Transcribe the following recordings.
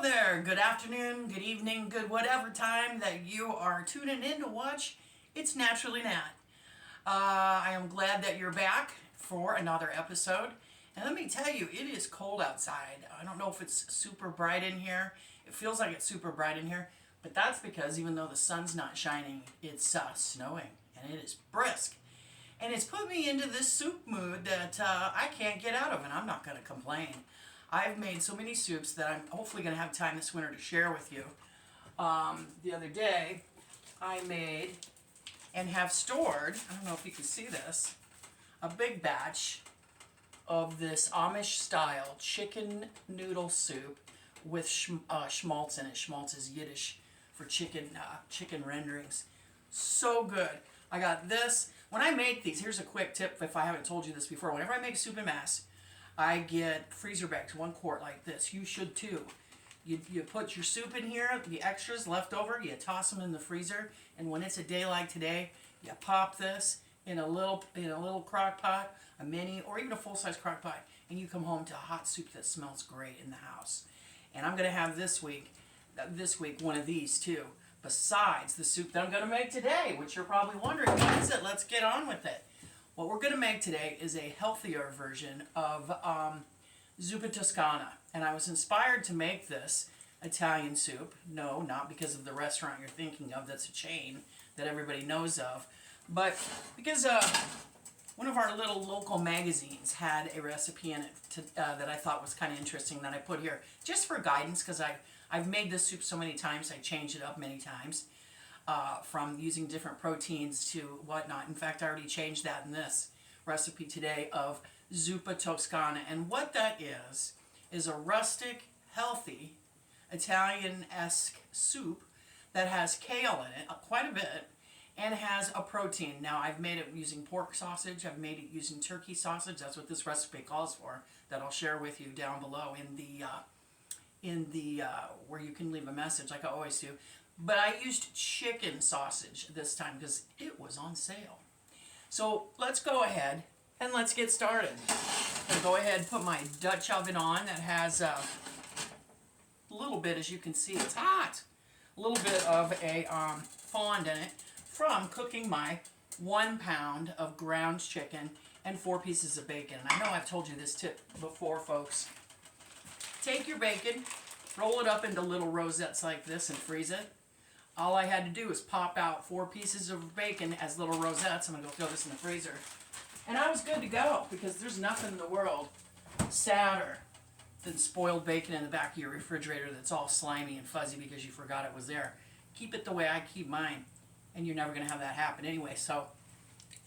there, good afternoon, good evening, good whatever time that you are tuning in to watch It's Naturally Nat. I am glad that you're back for another episode. And let me tell you, it is cold outside. I don't know if it's super bright in here. It feels like it's super bright in here. But that's because even though the sun's not shining, it's snowing. And it is brisk. And it's put me into this soup mood that I can't get out of, and I'm not going to complain. I've made so many soups that I'm hopefully going to have time this winter to share with you. The other day, I made and have stored, I don't know if you can see this, a big batch of this Amish-style chicken noodle soup with schmaltz in it. Schmaltz is Yiddish for chicken renderings. So good. I got this. When I make these, here's a quick tip if I haven't told you this before. Whenever I make soup and mass, I get freezer bags, 1 quart like this. You should too. You put your soup in here, the extras left over, you toss them in the freezer, and when it's a day like today, you pop this in a little crock pot, a mini, or even a full-size crock pot, and you come home to a hot soup that smells great in the house. And I'm going to have this week one of these too, besides the soup that I'm going to make today, which you're probably wondering, what is it? Let's get on with it. What we're going to make today is a healthier version of Zupa Toscana. And I was inspired to make this Italian soup. No, not because of the restaurant you're thinking of. That's a chain that everybody knows of. But because one of our little local magazines had a recipe in it that I thought was kind of interesting that I put here. Just for guidance, because I've made this soup so many times. I changed it up many times. From using different proteins to whatnot. In fact, I already changed that in this recipe today of Zupa Toscana. And what that is a rustic, healthy, Italian-esque soup that has kale in it, quite a bit, and has a protein. Now, I've made it using pork sausage. I've made it using turkey sausage. That's what this recipe calls for, that I'll share with you down below in the where you can leave a message like I always do. But I used chicken sausage this time because it was on sale. So let's go ahead and let's get started. I'll go ahead and put my Dutch oven on that has a little bit, as you can see, it's hot. A little bit of a fond in it from cooking my 1 pound of ground chicken and 4 pieces of bacon. And I know I've told you this tip before, folks. Take your bacon, roll it up into little rosettes like this and freeze it. All I had to do was pop out 4 pieces of bacon as little rosettes. I'm going to go throw this in the freezer. And I was good to go, because there's nothing in the world sadder than spoiled bacon in the back of your refrigerator that's all slimy and fuzzy because you forgot it was there. Keep it the way I keep mine, and you're never going to have that happen anyway. So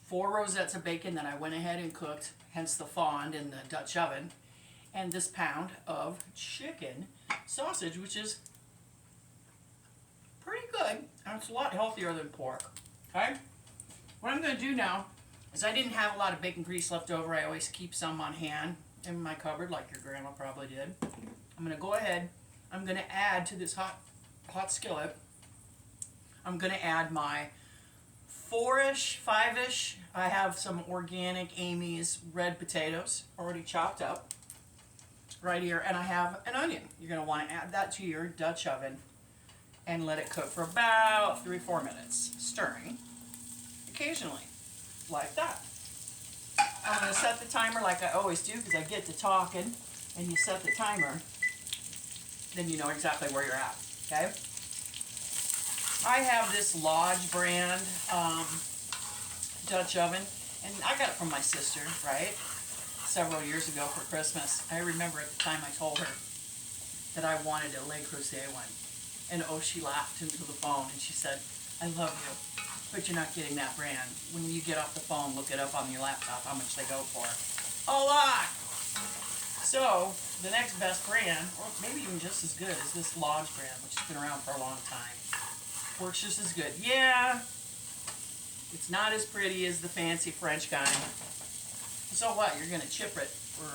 4 rosettes of bacon that I went ahead and cooked, hence the fond in the Dutch oven, and this pound of chicken sausage, which is pretty good, and it's a lot healthier than pork. Okay? What I'm going to do now is I didn't have a lot of bacon grease left over. I always keep some on hand in my cupboard, like your grandma probably did. I'm going to go ahead. I'm going to add to this hot skillet. I'm going to add my 4-ish, 5-ish. I have some organic Amy's red potatoes already chopped up right here, and I have an onion. You're going to want to add that to your Dutch oven and let it cook for about 3-4 minutes, stirring occasionally, like that. I'm going to set the timer like I always do, because I get to talking, and you set the timer, then you know exactly where you're at, okay? I have this Lodge brand Dutch oven, and I got it from my sister, right, several years ago for Christmas. I remember at the time I told her that I wanted a Le Creuset one. And oh, she laughed into the phone and she said, I love you, but you're not getting that brand. When you get off the phone, look it up on your laptop how much they go for. A lot! So, the next best brand, or maybe even just as good, is this Lodge brand, which has been around for a long time. Works just as good. Yeah, it's not as pretty as the fancy French kind. So what? You're going to chip it or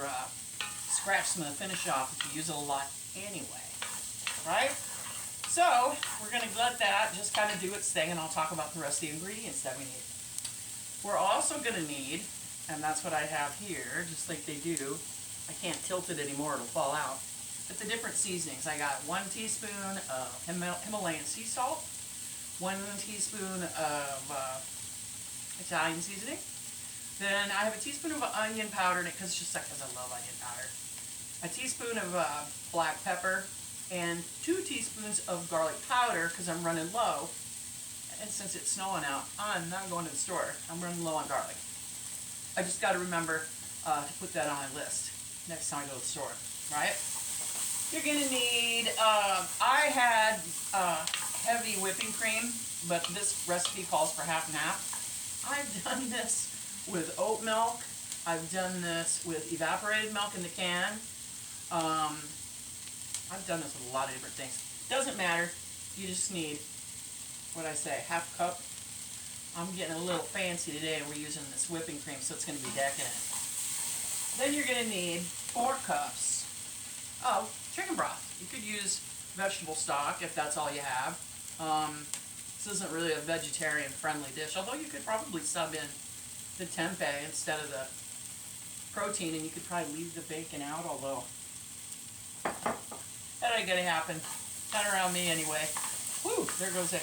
scratch some of the finish off if you use it a lot anyway. Right? So, we're going to let that just kind of do its thing, and I'll talk about the rest of the ingredients that we need. We're also going to need, and that's what I have here, just like they do. I can't tilt it anymore, it'll fall out. But the different seasonings, I got 1 teaspoon of Himalayan sea salt, 1 teaspoon of Italian seasoning. Then I have a teaspoon of onion powder in it because I love onion powder. A teaspoon of black pepper and 2 teaspoons of garlic powder because I'm running low. And since it's snowing out, I'm not going to the store. I'm running low on garlic. I just got to remember to put that on my list next time I go to the store, right? You're going to need, I had heavy whipping cream, but this recipe calls for half and half. I've done this with oat milk. I've done this with evaporated milk in the can. I've done this with a lot of different things. Doesn't matter. You just need, what I say, half a cup. I'm getting a little fancy today. We're using this whipping cream, so it's going to be decadent. Then you're going to need 4 cups of chicken broth. You could use vegetable stock if that's all you have. This isn't really a vegetarian-friendly dish, although you could probably sub in the tempeh instead of the protein, and you could probably leave the bacon out, although that ain't going to happen. Not around me anyway. Whew, there goes a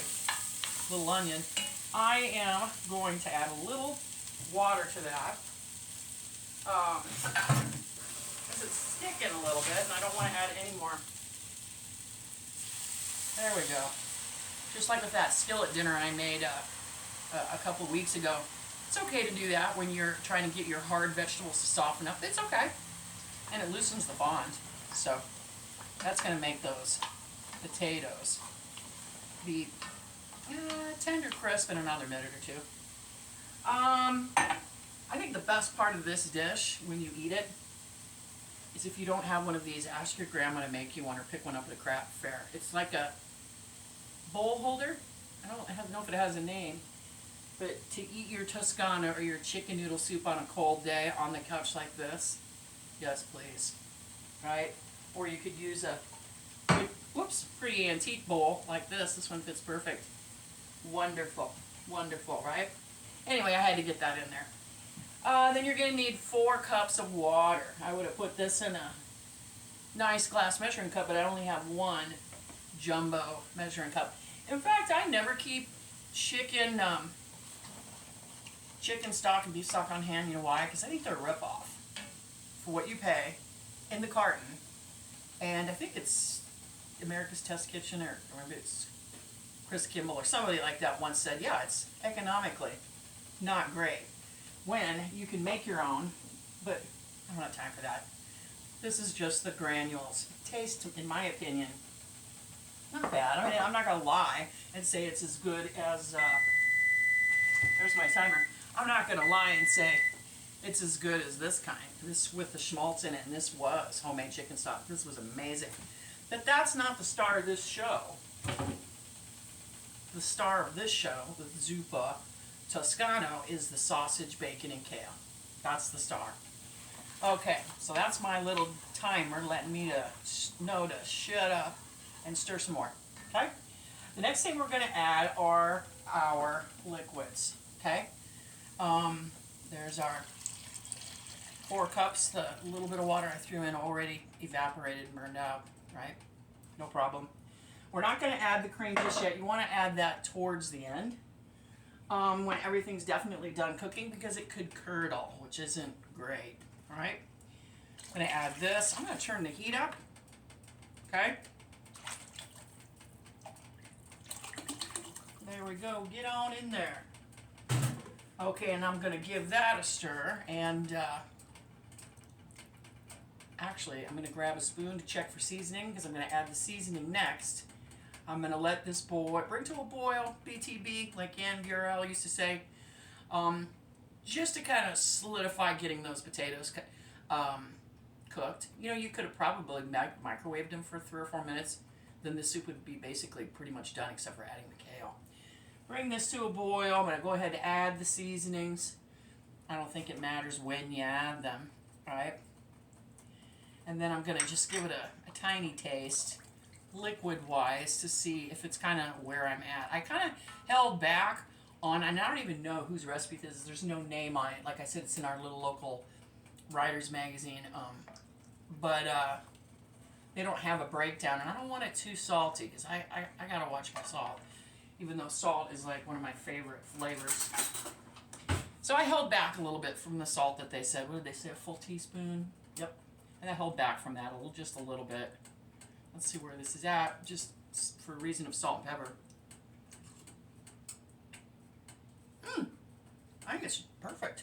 little onion. I am going to add a little water to that because it's sticking a little bit and I don't want to add any more. There we go. Just like with that skillet dinner I made a couple weeks ago. It's okay to do that when you're trying to get your hard vegetables to soften up. It's okay. And it loosens the bond. So that's going to make those potatoes be tender crisp in another minute or two. I think the best part of this dish when you eat it is if you don't have one of these, ask your grandma to make you one or pick one up at a craft fair. It's like a bowl holder. I don't know if it has a name, but to eat your Toscano or your chicken noodle soup on a cold day on the couch like this, yes please, right? Or you could use a pretty antique bowl like this. This one fits perfect. Wonderful, wonderful, right? Anyway, I had to get that in there. Then you're going to need 4 cups of water. I would have put this in a nice glass measuring cup, but I only have 1 jumbo measuring cup. In fact, I never keep chicken stock and beef stock on hand. You know why? Because I think they're a ripoff for what you pay in the carton. And I think it's America's Test Kitchen, or maybe it's Chris Kimball or somebody like that once said, yeah, it's economically not great when you can make your own, but I don't have time for that. This is just the granules. Taste, in my opinion, not bad. I mean, I'm not going to lie and say it's as good as, there's my timer. I'm not going to lie and say it's as good as this kind. This with the schmaltz in it, and this was homemade chicken stock. This was amazing. But that's not the star of this show. The star of this show, the Zupa Toscano, is the sausage, bacon, and kale. That's the star. Okay, so that's my little timer letting me know to shut up and stir some more. Okay? The next thing we're going to add are our liquids. Okay? There's our 4 cups, the little bit of water I threw in already evaporated and burned out, right? No problem. We're not going to add the cream just yet. You want to add that towards the end when everything's definitely done cooking because it could curdle, which isn't great, all right? I'm going to add this. I'm going to turn the heat up, okay? There we go. Get on in there. Okay, and I'm going to give that a stir, and actually, I'm going to grab a spoon to check for seasoning because I'm going to add the seasoning next. I'm going to let this bring to a boil, BTB, like Ann Burrell used to say, just to kind of solidify getting those potatoes cooked. You know, you could have probably microwaved them for 3 or 4 minutes. Then the soup would be basically pretty much done except for adding the kale. Bring this to a boil. I'm going to go ahead and add the seasonings. I don't think it matters when you add them, right? And then I'm going to just give it a tiny taste, liquid-wise, to see if it's kind of where I'm at. I kind of held back on, and I don't even know whose recipe this is. There's no name on it. Like I said, it's in our little local writer's magazine. But they don't have a breakdown, and I don't want it too salty because I gotta watch my salt, even though salt is like one of my favorite flavors. So I held back a little bit from the salt that they said. What did they say? A full teaspoon? Yep. And I held back from that just a little bit. Let's see where this is at, just for a reason of salt and pepper. I think it's perfect.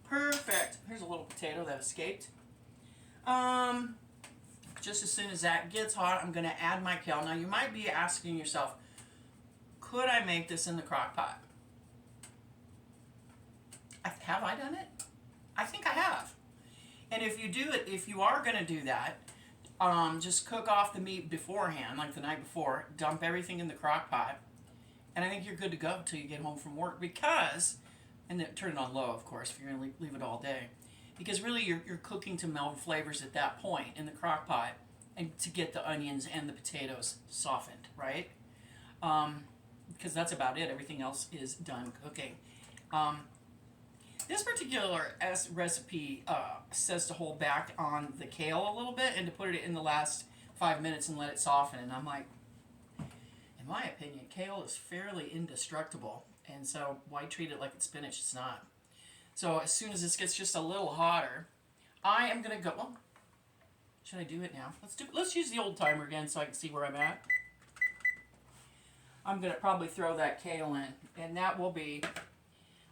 Perfect. Here's a little potato that escaped. Just as soon as that gets hot, I'm going to add my kale. Now, you might be asking yourself, could I make this in the crock pot? Have I done it? I think I have. And if you do it, if you are going to do that, just cook off the meat beforehand, like the night before, dump everything in the crock pot, and I think you're good to go until you get home from work because, and then turn it on low, of course, if you're going to leave it all day. Because really you're cooking to meld flavors at that point in the crock pot and to get the onions and the potatoes softened, right? Because that's about it. Everything else is done cooking. This particular recipe says to hold back on the kale a little bit and to put it in the last 5 minutes and let it soften. And I'm like, in my opinion, kale is fairly indestructible. And so why treat it like it's spinach? It's not. So as soon as this gets just a little hotter, I am going to go, well, should I do it now? Let's use the old timer again so I can see where I'm at. I'm going to probably throw that kale in, and that will be,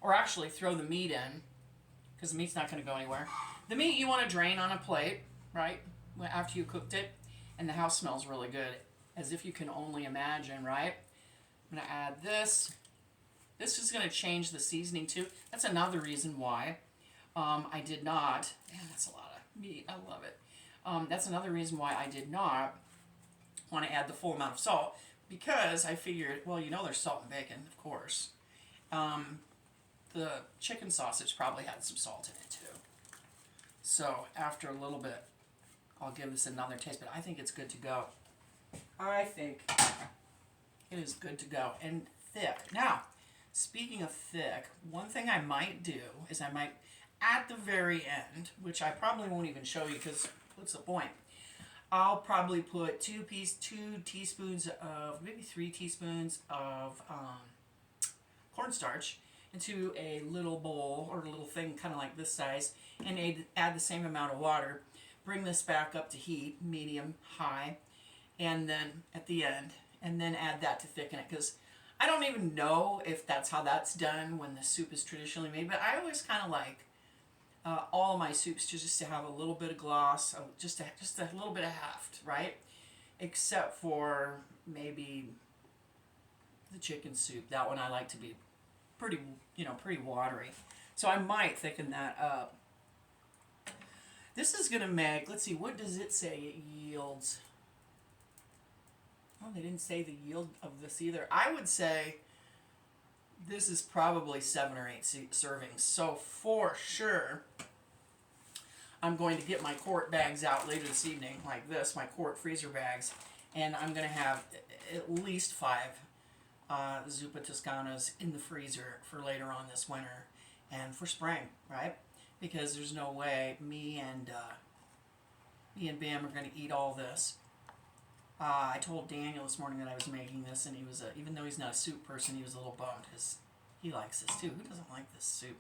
or actually throw the meat in, because the meat's not going to go anywhere. The meat you want to drain on a plate, right, after you cooked it, and the house smells really good, as if you can only imagine, right? I'm going to add this. This is going to change the seasoning too. That's another reason why I did not, man, that's a lot of meat, I love it. That's another reason why I did not want to add the full amount of salt, because I figured, well, you know there's salt in bacon, of course. The chicken sausage probably had some salt in it too. So after a little bit, I'll give this another taste, but I think it's good to go. I think it is good to go and thick. Now, speaking of thick, one thing I might do is I might, at the very end, which I probably won't even show you because what's the point? I'll probably put 2 teaspoons of, maybe 3 teaspoons of cornstarch into a little bowl or a little thing kind of like this size, and add the same amount of water. Bring this back up to heat, medium, high, and then at the end, and then add that to thicken it, because I don't even know if that's how that's done when the soup is traditionally made, but I always kind of like all my soups just to have a little bit of gloss, just a little bit of heft, right? Except for maybe the chicken soup. That one I like to be pretty watery. So I might thicken that up. This is going to make, let's see, what does it say it yields? Oh, they didn't say the yield of this either. I would say this is probably 7 or 8 servings. So for sure, I'm going to get my quart bags out later this evening, like this, my quart freezer bags, and I'm going to have at least 5 Zupa Toscanos in the freezer for later on this winter and for spring, right? Because there's no way me and Bam are going to eat all this. I told Daniel this morning that I was making this, and he was, even though he's not a soup person, he was a little bummed because he likes this too. Who doesn't like this soup?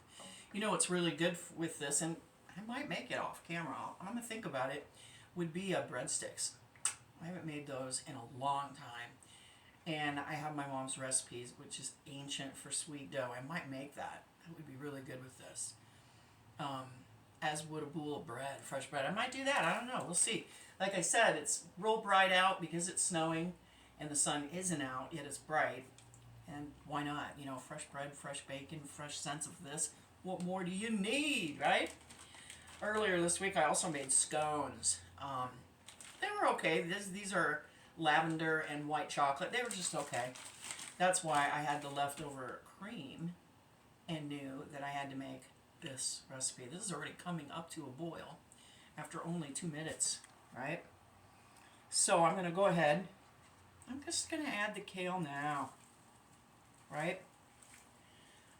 You know what's really good with this, and I might make it off camera, I'm going to think about it, would be breadsticks. I haven't made those in a long time, and I have my mom's recipes, which is ancient for sweet dough. I might make that. That would be really good with this. As would a bowl of bread, fresh bread. I might do that. I don't know. We'll see. Like I said, it's real bright out because it's snowing and the sun isn't out, yet it's bright. And why not? You know, fresh bread, fresh bacon, fresh sense of this. What more do you need, right? Earlier this week, I also made scones. They were okay. These are lavender and white chocolate. They were just okay. That's why I had the leftover cream and knew that I had to make this recipe. This is already coming up to a boil after only 2 minutes, right? So I'm going to go ahead. I'm just going to add the kale now, right?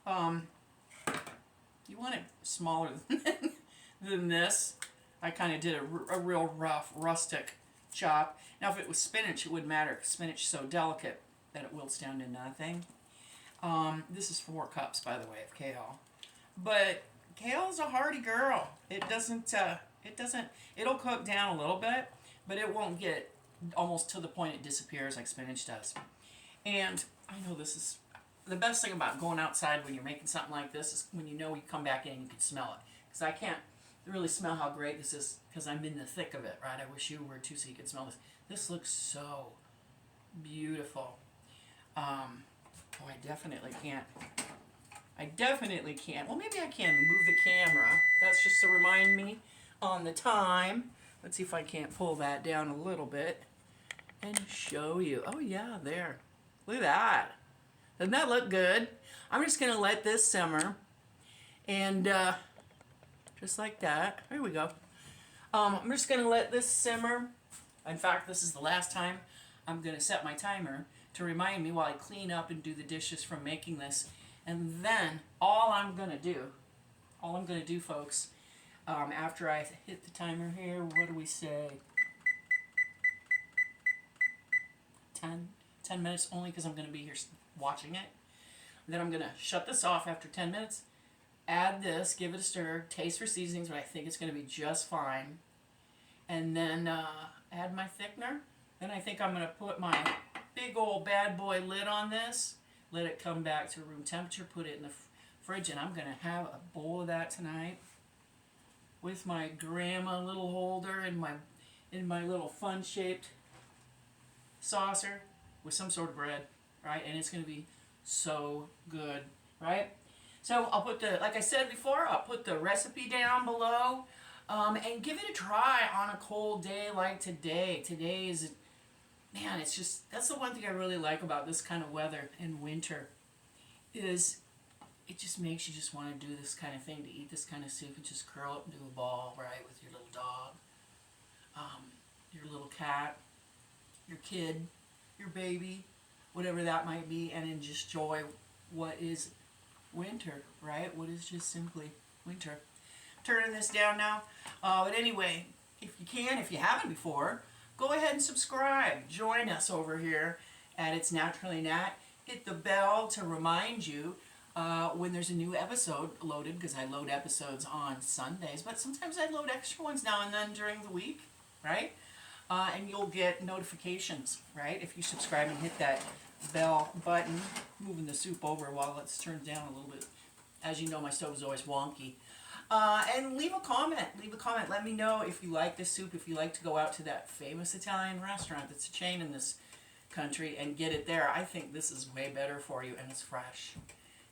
You want it smaller than this. I kind of did a real rough, rustic chop. Now if it was spinach, it wouldn't matter. Spinach is so delicate that it wilts down to nothing. This is 4 cups, by the way, of kale. But kale's a hardy girl. It'll cook down a little bit, but it won't get almost to the point it disappears like spinach does. And I know this is the best thing about going outside when you're making something like this is when you know you come back in and you can smell it. Because I can't really smell how great this is because I'm in the thick of it, right? I wish you were too so you could smell this. This looks so beautiful. Oh, I definitely can't. Well, maybe I can move the camera. That's just to remind me on the time. Let's see if I can't pull that down a little bit and show you. Oh, yeah, there. Look at that. Doesn't that look good? I'm just going to let this simmer. And just like that. There we go. I'm just going to let this simmer. In fact, this is the last time I'm going to set my timer to remind me while I clean up and do the dishes from making this. And then all I'm going to do, folks, after I hit the timer here, what do we say? 10 minutes only because I'm going to be here watching it. And then I'm going to shut this off after 10 minutes, add this, give it a stir, taste for seasonings, but I think it's going to be just fine. And then add my thickener. Then I think I'm going to put my big old bad boy lid on this, let it come back to room temperature, put it in the fridge, and I'm going to have a bowl of that tonight with my grandma little holder and in my little fun-shaped saucer with some sort of bread, right? And it's going to be so good, right? So I'll put like I said before, I'll put the recipe down below, and give it a try on a cold day like today. Today is, man, it's just, that's the one thing I really like about this kind of weather in winter, is it just makes you just want to do this kind of thing, to eat this kind of soup and just curl up into a ball, right, with your little dog, your little cat, your kid, your baby, whatever that might be, and enjoy what is winter, right? What is just simply winter. Turning this down now. But anyway, if you haven't before, go ahead and subscribe. Join us over here at It's Naturally Nat. Hit the bell to remind you when there's a new episode loaded, because I load episodes on Sundays, but sometimes I load extra ones now and then during the week, right? And you'll get notifications, right? If you subscribe and hit that bell button. Moving the soup over while it's turned down a little bit. As you know, my stove is always wonky. And leave a comment. Let me know if you like this soup, if you like to go out to that famous Italian restaurant that's a chain in this country and get it there. I think this is way better for you, and it's fresh.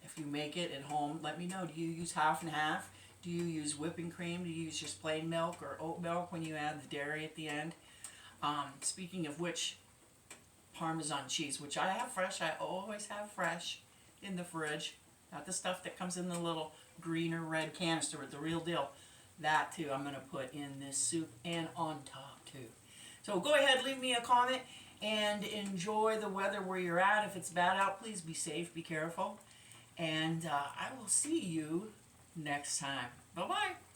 If you make it at home, let me know. Do you use half and half? Do you use whipping cream? Do you use just plain milk or oat milk when you add the dairy at the end? Speaking of which, Parmesan cheese, which I have fresh. I always have fresh in the fridge. Not the stuff that comes in the little green or red canister, but the real deal. That too I'm going to put in this soup and on top too. So go ahead, leave me a comment, and enjoy the weather where you're at. If it's bad out, please be safe, be careful. And I will see you next time. Bye-bye.